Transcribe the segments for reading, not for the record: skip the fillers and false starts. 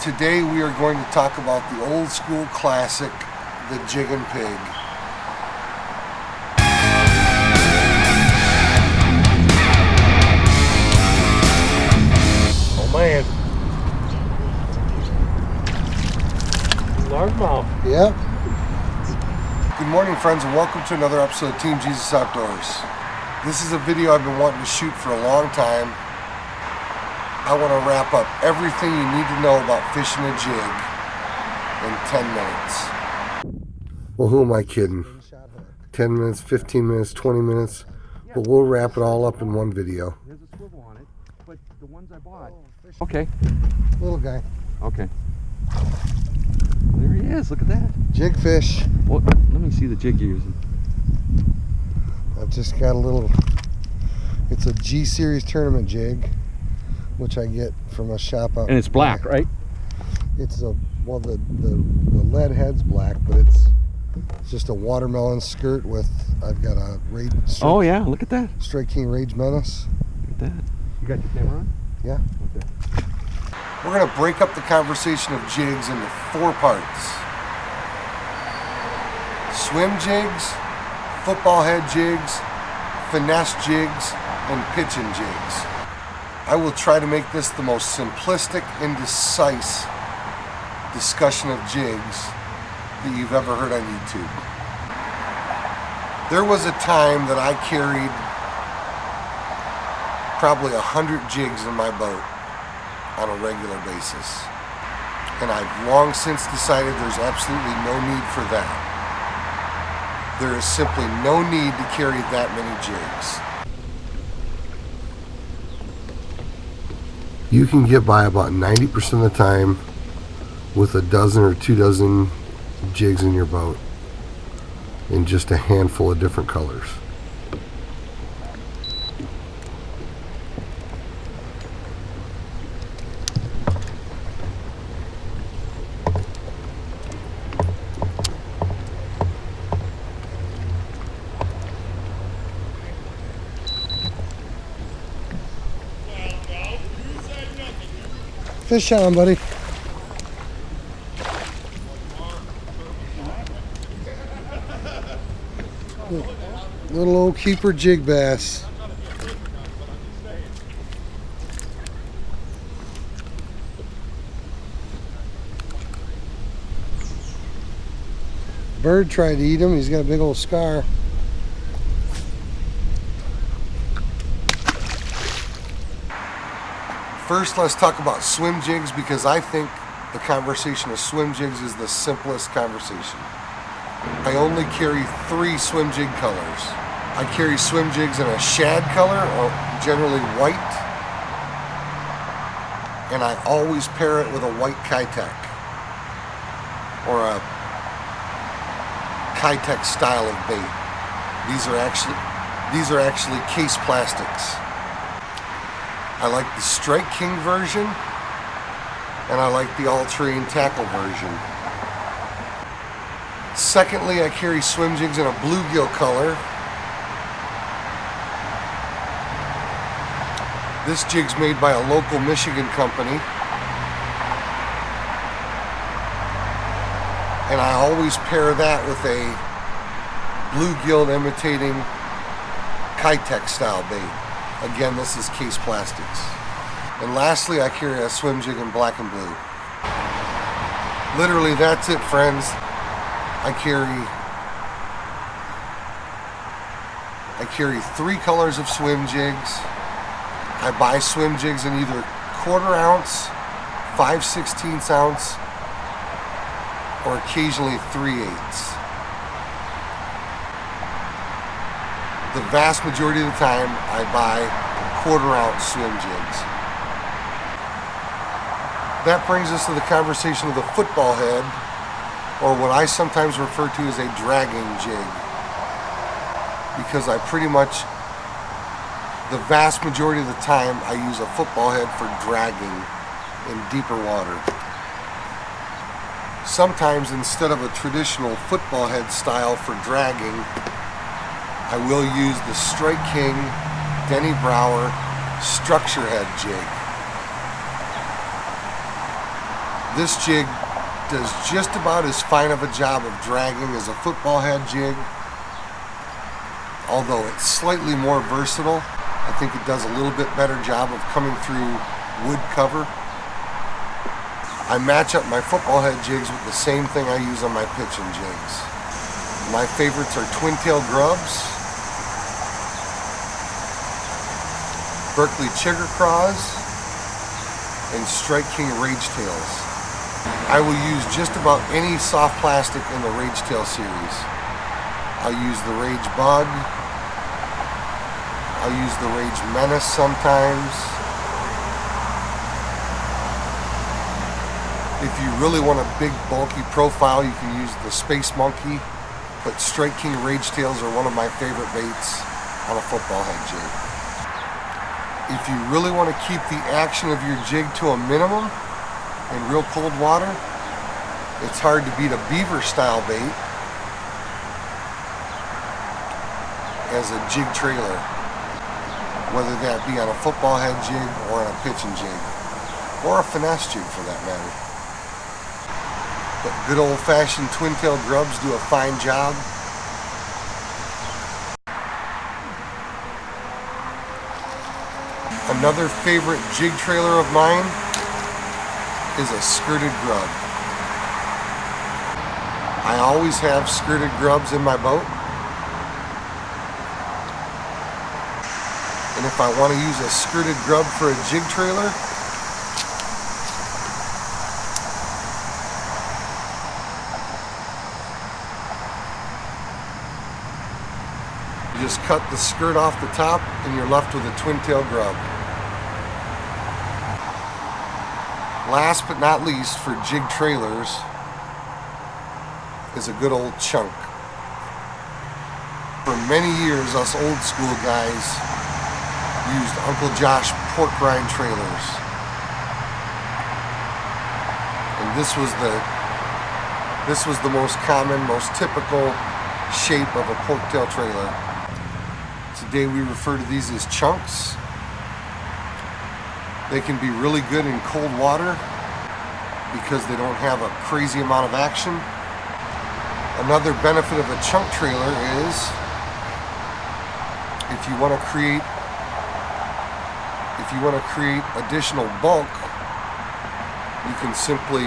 Today we are going to talk about the old school classic, the Jig and Pig. Oh man. Largemouth. Yep. Good morning, friends, and welcome to another episode of Team Jesus Outdoors. This is a video I've been wanting to shoot for a long time. I want to wrap up everything you need to know about fishing a jig in 10 minutes. Well, who am I kidding? 10 minutes, 15 minutes, 20 minutes, but we'll wrap it all up in one video. There's a swivel on it, but the ones I bought. Okay. Little guy. Okay. There he is. Look at that. Jig fish. Well, let me see the jig you're using. I've just got a little, it's a G Series tournament jig, which I get from a shop out. And it's black, right? It's a, well, the lead head's black, but it's just a watermelon skirt with, I've got a Rage. Oh yeah, look at that. Strike King Rage Menace. Look at that. You got your camera on? Yeah. Okay. We're going to break up the conversation of jigs into 4 parts. Swim jigs, football head jigs, finesse jigs, and pitching jigs. I will try to make this the most simplistic and concise discussion of jigs that you've ever heard on YouTube. There was a time that I carried probably 100 jigs in my boat on a regular basis. And I've long since decided there's absolutely no need for that. There is simply no need to carry that many jigs. You can get by about 90% of the time with a dozen or 2 dozen jigs in your boat in just a handful of different colors. Fish on, buddy. Little old keeper jig bass. Bird tried to eat him. He's got a big old scar. First, let's talk about swim jigs, because I think the conversation of swim jigs is the simplest conversation. I only carry 3 swim jig colors. I carry swim jigs in a shad color, or generally white, and I always pair it with a white Kitech, or a Kitech style of bait. These are actually case plastics. I like the Strike King version, and I like the all-terrain tackle version. Secondly, I carry swim jigs in a bluegill color. This jig's made by a local Michigan company, and I always pair that with a bluegill imitating Kitech style bait. Again, this is case plastics. And lastly, I carry a swim jig in black and blue. Literally, that's it, friends. I carry 3 colors of swim jigs. I buy swim jigs in either 1/4 ounce, 5/16 ounce, or occasionally 3/8. The vast majority of the time, I buy 1/4 ounce swim jigs. That brings us to the conversation of the football head, or what I sometimes refer to as a dragging jig, because I pretty much, the vast majority of the time, I use a football head for dragging in deeper water. Sometimes, instead of a traditional football head style for dragging, I will use the Strike King Denny Brauer structure head jig. This jig does just about as fine of a job of dragging as a football head jig, although it's slightly more versatile. I think it does a little bit better job of coming through wood cover. I match up my football head jigs with the same thing I use on my pitching jigs. My favorites are twin tail grubs, Berkeley chigger craws, and Strike King rage tails. I will use just about any soft plastic in the rage tail series. I'll use the rage bug. I'll use the rage menace sometimes. If you really want a big bulky profile, you can use the Space Monkey, but Strike King rage tails are one of my favorite baits on a football head jig. If you really want to keep the action of your jig to a minimum in real cold water, it's hard to beat a beaver style bait as a jig trailer, whether that be on a football head jig or on a pitching jig, or a finesse jig for that matter. But good old-fashioned twin-tailed grubs do a fine job. Another favorite jig trailer of mine is a skirted grub. I always have skirted grubs in my boat. And if I want to use a skirted grub for a jig trailer, you just cut the skirt off the top and you're left with a twin-tail grub. Last but not least for jig trailers is a good old chunk. For many years, us old school guys used Uncle Josh pork rind trailers. And this was the most common, most typical shape of a pork tail trailer. Today we refer to these as chunks. They can be really good in cold water because they don't have a crazy amount of action. Another benefit of a chunk trailer is if you want to create additional bulk, you can simply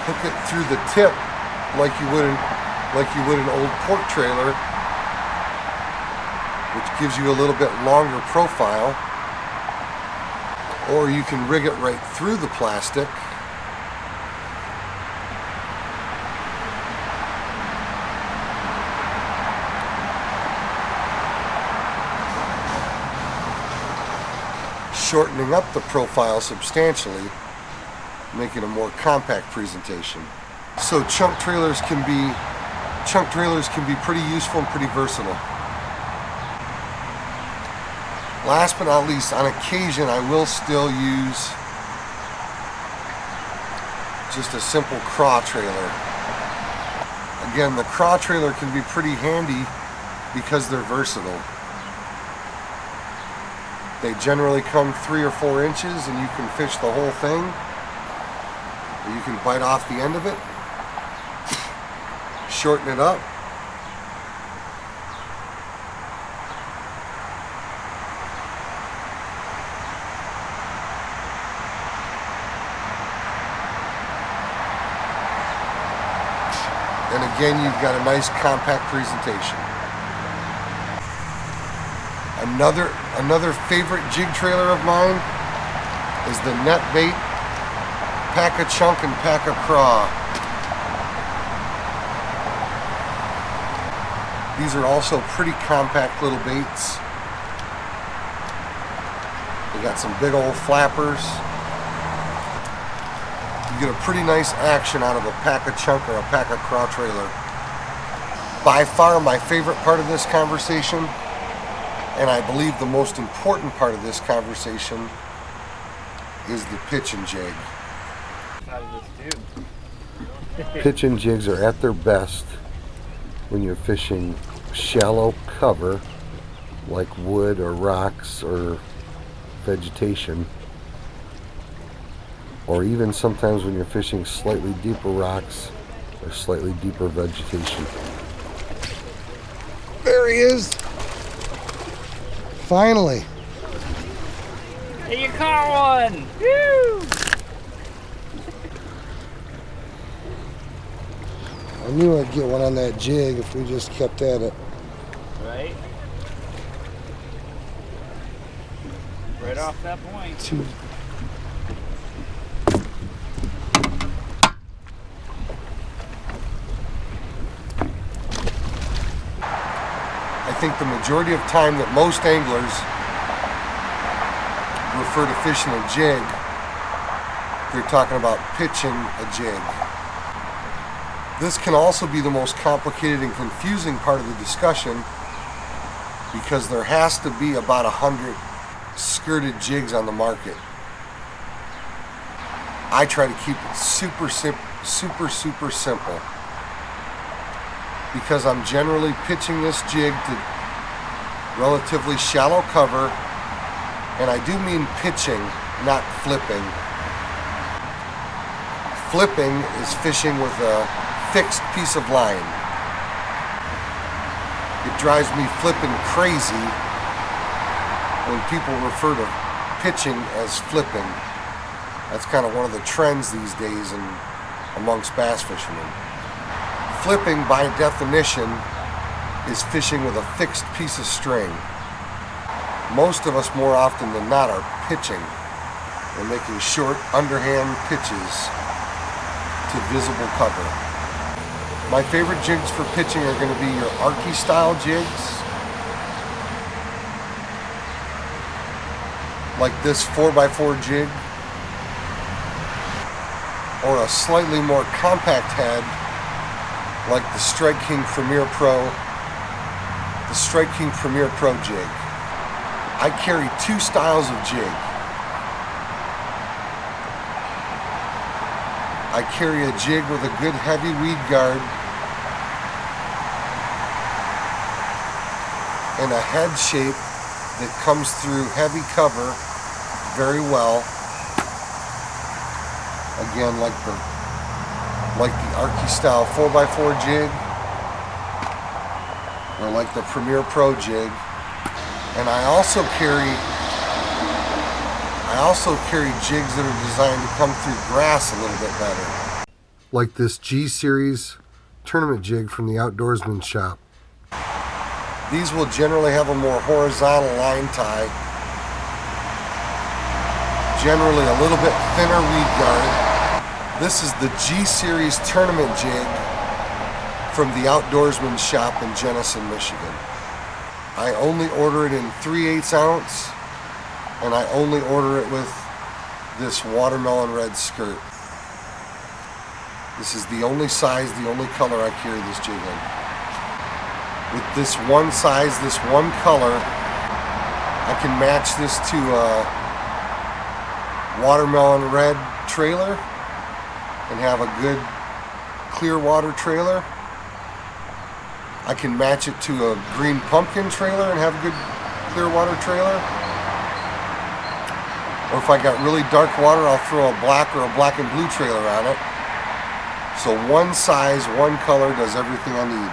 hook it through the tip like you would an old pork trailer, which gives you a little bit longer profile, or you can rig it right through the plastic shortening up the profile substantially, making a more compact presentation. So chunk trailers can be pretty useful and pretty versatile. Last but not least, on occasion I will still use just a simple craw trailer. Again, the craw trailer can be pretty handy because they're versatile. They generally come 3 or 4 inches and you can fish the whole thing, or you can bite off the end of it, shorten it up, and again you've got a nice compact presentation. Another favorite jig trailer of mine is the net bait Pack-A-Chunk and Pack-A-Craw. These are also pretty compact little baits. They got some big old flappers. You get a pretty nice action out of a Pack-A-Chunk or a Pack-A-Craw trailer. By far my favorite part of this conversation, and I believe the most important part of this conversation, is the pitching jig. Pitching jigs are at their best when you're fishing shallow cover like wood or rocks or vegetation, or even sometimes when you're fishing slightly deeper rocks or slightly deeper vegetation. There he is! Finally! Hey, you caught one! Woo! I knew I'd get one on that jig if we just kept at it. Right? Right off that point. I think the majority of time that most anglers refer to fishing a jig, they're talking about pitching a jig. This can also be the most complicated and confusing part of the discussion because there has to be about 100 skirted jigs on the market. I try to keep it super simple because I'm generally pitching this jig to relatively shallow cover, and I do mean pitching, not flipping. Flipping is fishing with a fixed piece of line. It drives me flipping crazy when people refer to pitching as flipping. That's kind of one of the trends these days amongst bass fishermen. Flipping, by definition, is fishing with a fixed piece of string. Most of us, more often than not, are pitching. We're making short, underhand pitches to visible cover. My favorite jigs for pitching are going to be your Arky style jigs, like this 4x4 jig, or a slightly more compact head like the Strike King Premier Pro, jig. I carry two styles of jig. I carry a jig with a good heavy weed guard and a head shape that comes through heavy cover very well. Again, like the Arky style 4x4 jig, or like the Premier Pro jig. And I also carry jigs that are designed to come through grass a little bit better. Like this G Series tournament jig from the Outdoorsman shop. These will generally have a more horizontal line tie, generally a little bit thinner weed guard. This is the G Series tournament jig from the Outdoorsman shop in Jenison, Michigan. I only order it in 3/8 ounce, and I only order it with this watermelon red skirt. This is the only size, the only color I carry this jig in. With this one size, this one color, I can match this to a watermelon red trailer and have a good clear water trailer. I can match it to a green pumpkin trailer and have a good clear water trailer. Or if I got really dark water, I'll throw a black or a black and blue trailer on it. So one size, one color does everything I need.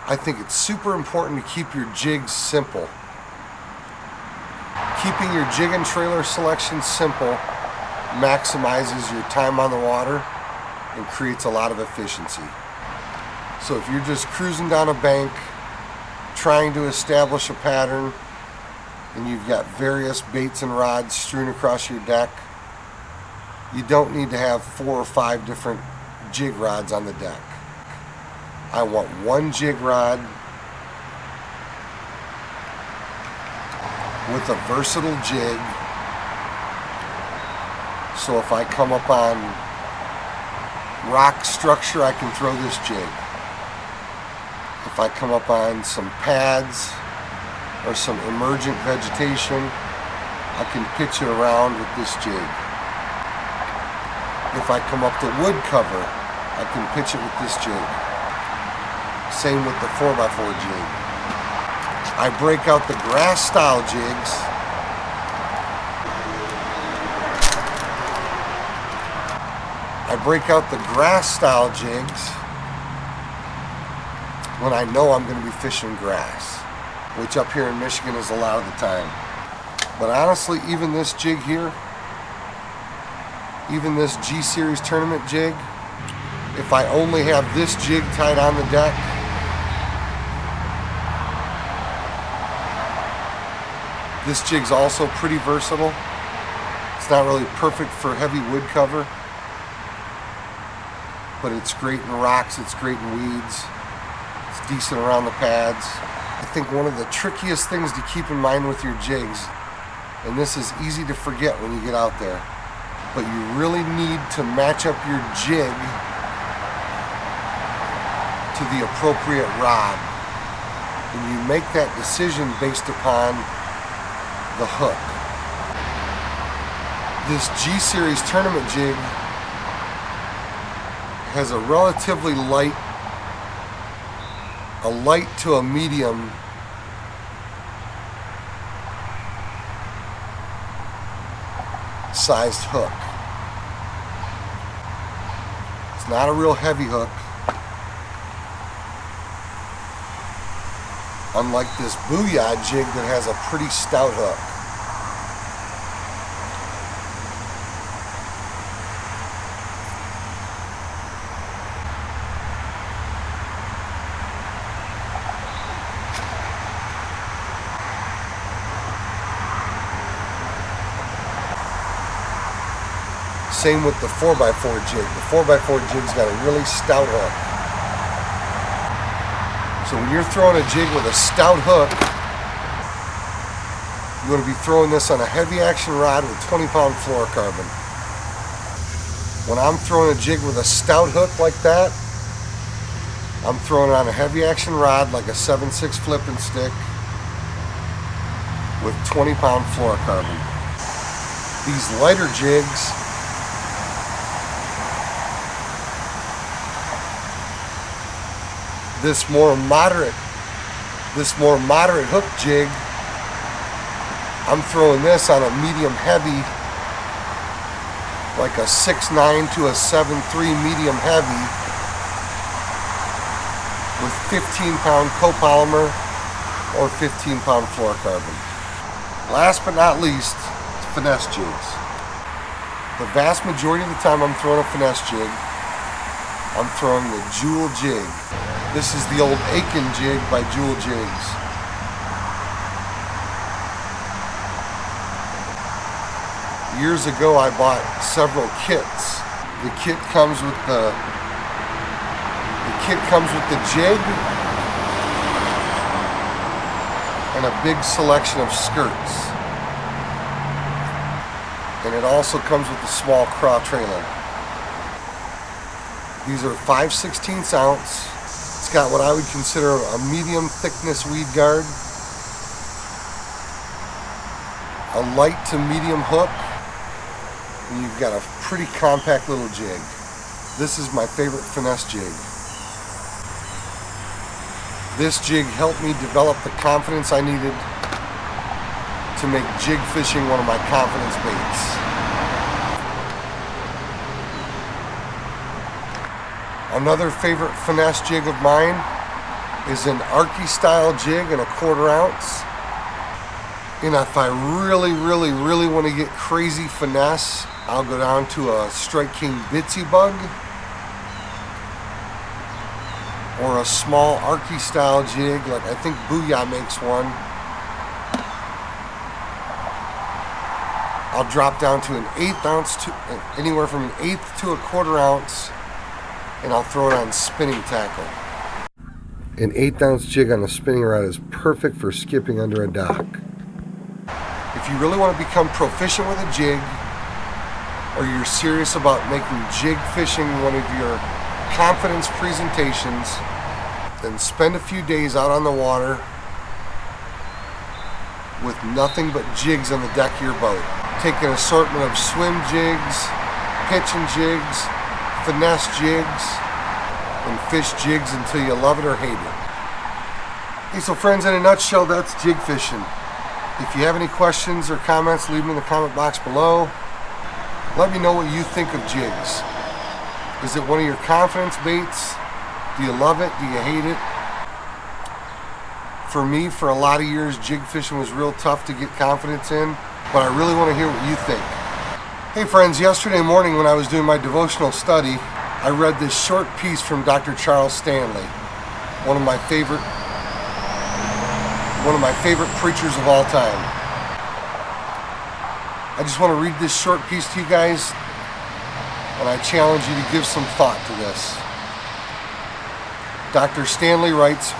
I think it's super important to keep your jigs simple. Keeping your jig and trailer selection simple maximizes your time on the water and creates a lot of efficiency. So if you're just cruising down a bank, trying to establish a pattern, and you've got various baits and rods strewn across your deck, you don't need to have 4 or 5 different jig rods on the deck. I want one jig rod with a versatile jig, so if I come up on rock structure, I can throw this jig. If I come up on some pads or some emergent vegetation, I can pitch it around with this jig. If I come up to wood cover, I can pitch it with this jig. Same with the 4x4 jig. I break out the grass style jigs I break out the grass style jigs when I know I'm going to be fishing grass, which up here in Michigan is a lot of the time. But honestly, even this jig here, even this G Series tournament jig, if I only have this jig tied on the deck, this jig's also pretty versatile. It's not really perfect for heavy wood cover, but it's great in rocks, it's great in weeds, it's decent around the pads. I think one of the trickiest things to keep in mind with your jigs, and this is easy to forget when you get out there, but you really need to match up your jig to the appropriate rod. And you make that decision based upon the hook. This G Series tournament jig has a relatively light to a medium sized hook. It's not a real heavy hook, unlike this Booyah jig that has a pretty stout hook. Same with the 4x4 jig. The 4x4 jig's got a really stout hook. So when you're throwing a jig with a stout hook, you want to be throwing this on a heavy action rod with 20-pound fluorocarbon. When I'm throwing a jig with a stout hook like that, I'm throwing it on a heavy action rod like a 7/6 flipping stick with 20-pound fluorocarbon. These lighter jigs, this more moderate hook jig, I'm throwing this on a medium heavy, like a 6.9 to a 7.3 medium heavy with 15-pound copolymer or 15-pound fluorocarbon. Last but not least, finesse jigs. The vast majority of the time I'm throwing a finesse jig, I'm throwing the Jewel jig. This is the old Aiken jig by Jewel Jigs. Years ago I bought several kits. The kit comes with the jig and a big selection of skirts. And it also comes with a small craw trailer. These are 5/16 ounce. It's got what I would consider a medium thickness weed guard, a light to medium hook, and you've got a pretty compact little jig. This is my favorite finesse jig. This jig helped me develop the confidence I needed to make jig fishing one of my confidence baits. Another favorite finesse jig of mine is an Arky style jig in a 1/4 ounce. And if I really want to get crazy finesse, I'll go down to a Strike King Bitsy Bug or a small Arky style jig, like I think Booyah makes one. I'll drop down to an 1/8 ounce to anywhere from an 1/8 to a 1/4 ounce, and I'll throw it on spinning tackle. An 1/8 ounce jig on a spinning rod is perfect for skipping under a dock. If you really want to become proficient with a jig, or you're serious about making jig fishing one of your confidence presentations, then spend a few days out on the water with nothing but jigs on the deck of your boat. Take an assortment of swim jigs, pitching jigs, finesse jigs, and fish jigs until you love it or hate it. Hey, so friends, in a nutshell, that's jig fishing. If you have any questions or comments, leave them in the comment box below. Let me know what you think of jigs. Is it one of your confidence baits? Do you love it? Do you hate it? For me, for a lot of years, jig fishing was real tough to get confidence in, but I really want to hear what you think. Hey friends, yesterday morning when I was doing my devotional study, I read this short piece from Dr. Charles Stanley, one of my favorite preachers of all time. I just want to read this short piece to you guys, and I challenge you to give some thought to this. Dr. Stanley writes,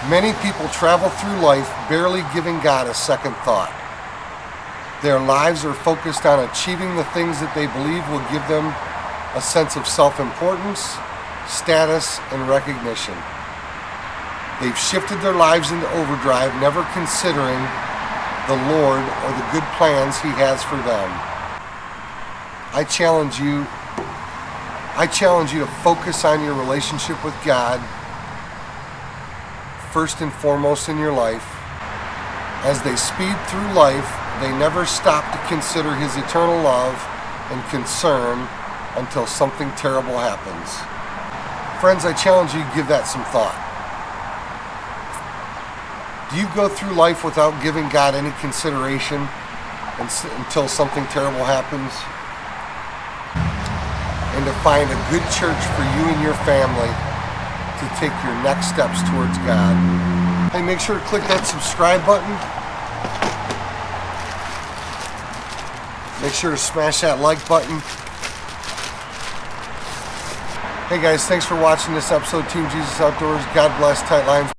"Many people travel through life barely giving God a second thought. Their lives are focused on achieving the things that they believe will give them a sense of self-importance, status, and recognition. They've shifted their lives into overdrive, never considering the Lord or the good plans He has for them." I challenge you to focus on your relationship with God first and foremost in your life. As they speed through life, they never stop to consider His eternal love and concern until something terrible happens. Friends, I challenge you to give that some thought. Do you go through life without giving God any consideration until something terrible happens? And to find a good church for you and your family to take your next steps towards God. Hey, make sure to click that subscribe button. Make sure to smash that like button. Hey guys, thanks for watching this episode of Team Jesus Outdoors. God bless, tight lines.